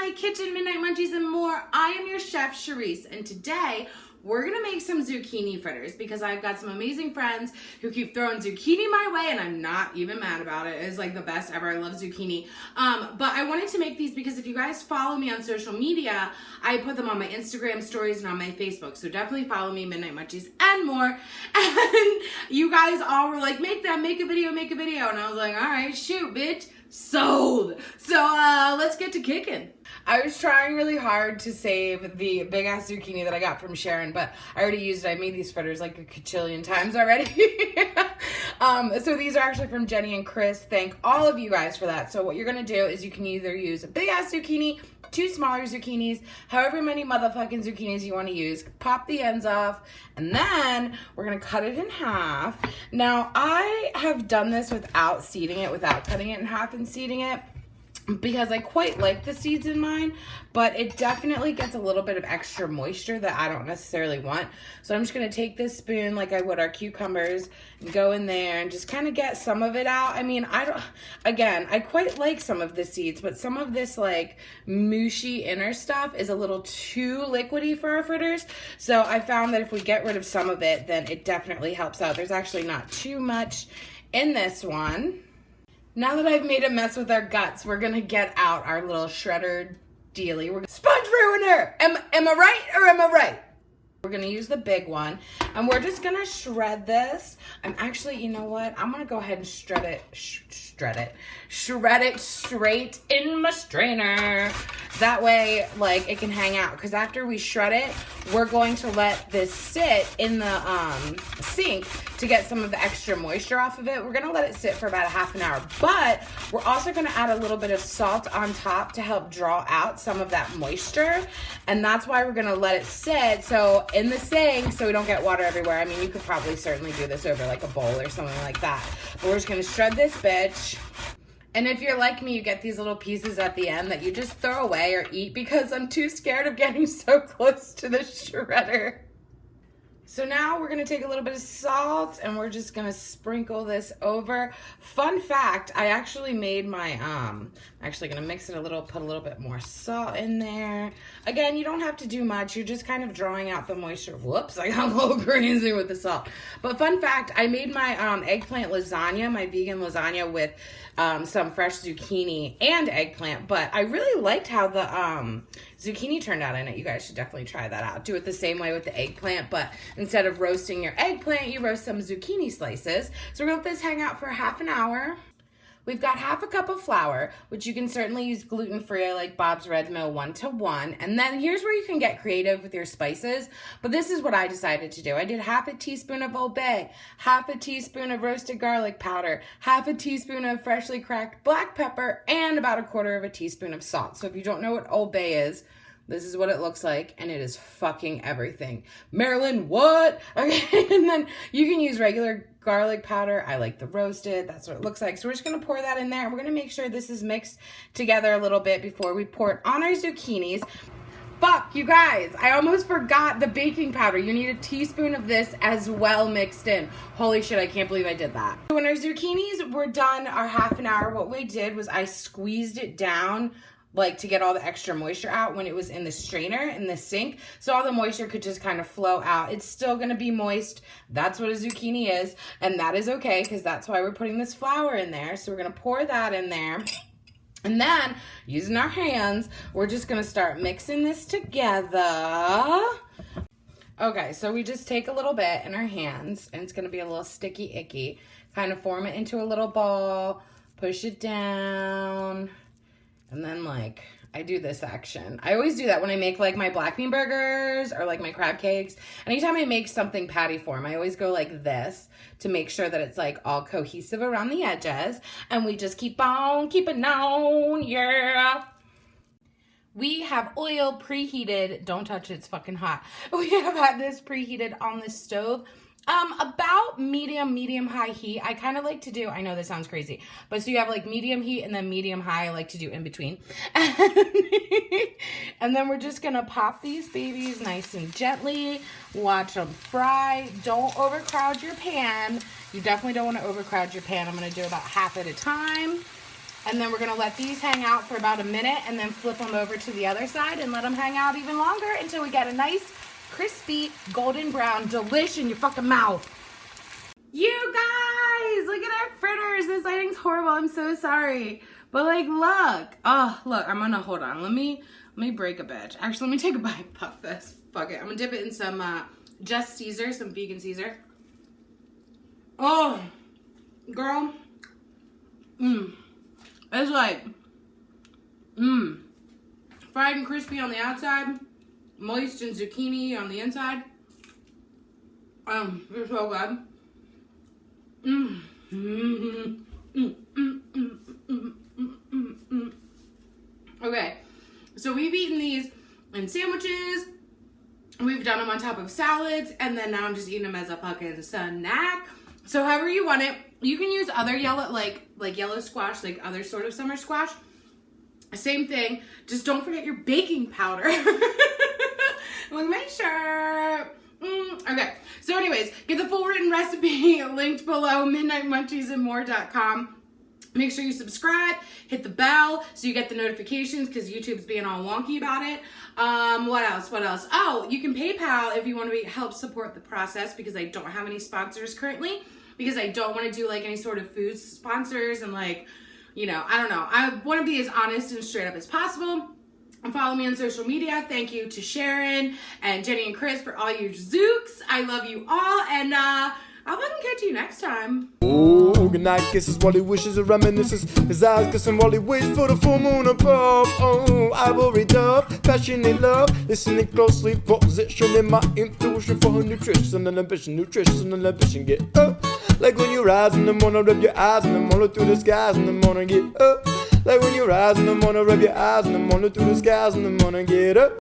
my kitchen, Midnight Munchies, and more. I am your chef, Charisse, and today we're gonna make some zucchini fritters because I've got some amazing friends who keep throwing zucchini my way, and I'm not even mad about it. It's like the best ever. I love zucchini. But I wanted to make these because if you guys follow me on social media, I put them on my Instagram stories and on my Facebook. So definitely follow me, Midnight Munchies, and more. And you guys all were like, make them, make a video, make a video. And I was like, all right, shoot, bitch. Sold. So let's get to kicking. I was trying really hard to save the big ass zucchini that I got from Sharon, but I already used it. I made these fritters like a cajillion times already. So these are actually from Jenny and Chris. Thank all of you guys for that. So what you're gonna do is you can either use a big ass zucchini, 2 smaller zucchinis, however many motherfucking zucchinis you want to use. Pop the ends off, and then we're gonna cut it in half. Now I have done this without seeding it, without cutting it in half and seeding it, because I quite like the seeds in mine, but it definitely gets a little bit of extra moisture that I don't necessarily want. So I'm just gonna take this spoon like I would our cucumbers and go in there and just kind of get some of it out. I mean, I quite like some of the seeds, but some of this like mushy inner stuff is a little too liquidy for our fritters. So I found that if we get rid of some of it, then it definitely helps out. There's actually not too much in this one. Now that I've made a mess with our guts, we're gonna get out our little shredder dealie. We're sponge ruiner! Am I right or am I right? We're gonna use the big one, and we're just gonna shred this. I'm actually, you know what? I'm gonna go ahead and shred it straight in my strainer. That way, like, it can hang out. Because after we shred it, we're going to let this sit in the sink to get some of the extra moisture off of it. We're gonna let it sit for about a half an hour, but we're also gonna add a little bit of salt on top to help draw out some of that moisture. And that's why we're gonna let it sit so in the sink so we don't get water everywhere. I mean, you could probably certainly do this over like a bowl or something like that. But we're just gonna shred this bitch. And if you're like me, you get these little pieces at the end that you just throw away or eat because I'm too scared of getting so close to the shredder. So now we're gonna take a little bit of salt and we're just gonna sprinkle this over. Fun fact, I actually made my, I'm actually gonna mix it a little, put a little bit more salt in there. Again, you don't have to do much. You're just kind of drawing out the moisture. Whoops, I got a little crazy with the salt. But fun fact, I made my eggplant lasagna, my vegan lasagna with some fresh zucchini and eggplant, but I really liked how the zucchini turned out in it. You guys should definitely try that out. Do it the same way with the eggplant, but instead of roasting your eggplant, you roast some zucchini slices. So we're gonna let this hang out for half an hour. We've got half a cup of flour, which you can certainly use gluten-free like Bob's Red Mill 1-to-1. And then here's where you can get creative with your spices. But this is what I decided to do. I did half a teaspoon of Old Bay, half a teaspoon of roasted garlic powder, half a teaspoon of freshly cracked black pepper, and about 1/4 teaspoon of salt. So if you don't know what Old Bay is, this is what it looks like, and it is fucking everything. Marilyn, what? Okay, and then you can use regular garlic powder. I like the roasted. That's what it looks like. So we're just going to pour that in there. We're going to make sure this is mixed together a little bit before we pour it on our zucchinis. Fuck, you guys, I almost forgot the baking powder. You need a teaspoon of this as well mixed in. Holy shit, I can't believe I did that. So when our zucchinis were done, our half an hour, what we did was I squeezed it down like to get all the extra moisture out when it was in the strainer in the sink, so all the moisture could just kind of flow out. It's still gonna be moist. That's what a zucchini is, and that is okay because that's why we're putting this flour in there. So we're gonna pour that in there, and then using our hands, we're just gonna start mixing this together. Okay, so we just take a little bit in our hands, and it's gonna be a little sticky icky. Kind of form it into a little ball, push it down. And then like, I do this action. I always do that when I make like my black bean burgers or like my crab cakes. Anytime I make something patty form, I always go like this to make sure that it's like all cohesive around the edges. And we just keep on keeping on, yeah. We have oil preheated. Don't touch it, it's fucking hot. We have had this preheated on the stove. About medium high heat. I kind of like to do, I know this sounds crazy, but so you have like medium heat and then medium high. I like to do in between. And then we're just gonna pop these babies nice and gently. Watch them fry. Don't overcrowd your pan. You definitely don't want to overcrowd your pan. I'm gonna do about half at a time. And then we're going to let these hang out for about a minute and then flip them over to the other side and let them hang out even longer until we get a nice, crispy, golden brown delish in your fucking mouth. You guys, look at our fritters. This lighting's horrible. I'm so sorry. But like, look. Oh, look, I'm gonna, hold on. Let me break a bitch. Actually, let me take a bite. Fuck this. Fuck it. I'm gonna dip it in some Just Caesar, some vegan Caesar. Oh, girl. It's like, fried and crispy on the outside, moist and zucchini on the inside. It's so good. Okay, so we've eaten these in sandwiches. We've done them on top of salads, and then now I'm just eating them as a fucking snack. So however you want it, you can use other yellow, like yellow squash, like other sort of summer squash. Same thing. Just don't forget your baking powder. Like, make sure. Okay. So anyways, get the full written recipe linked below, midnightmunchiesandmore.com. Make sure you subscribe, hit the bell so you get the notifications because YouTube's being all wonky about it. What else? Oh, you can PayPal if you want to help support the process because I don't have any sponsors currently because I don't want to do like any sort of food sponsors and like, you know, I don't know. I want to be as honest and straight up as possible. And follow me on social media. Thank you to Sharon and Jenny and Chris for all your zooks. I love you all and I'll fucking catch you next time. Oh, good night kisses while he wishes and reminisces. His eyes kissing while he waits for the full moon above. Oh, ivory dove, passionate love. Listening closely, positioning my intuition for her nutrition and ambition. Get up. Like when you rise in the morning, rub your eyes in the morning through the skies in the morning. Get up. Like when you rise in the morning, rub your eyes in the morning through the skies in the morning. Get up.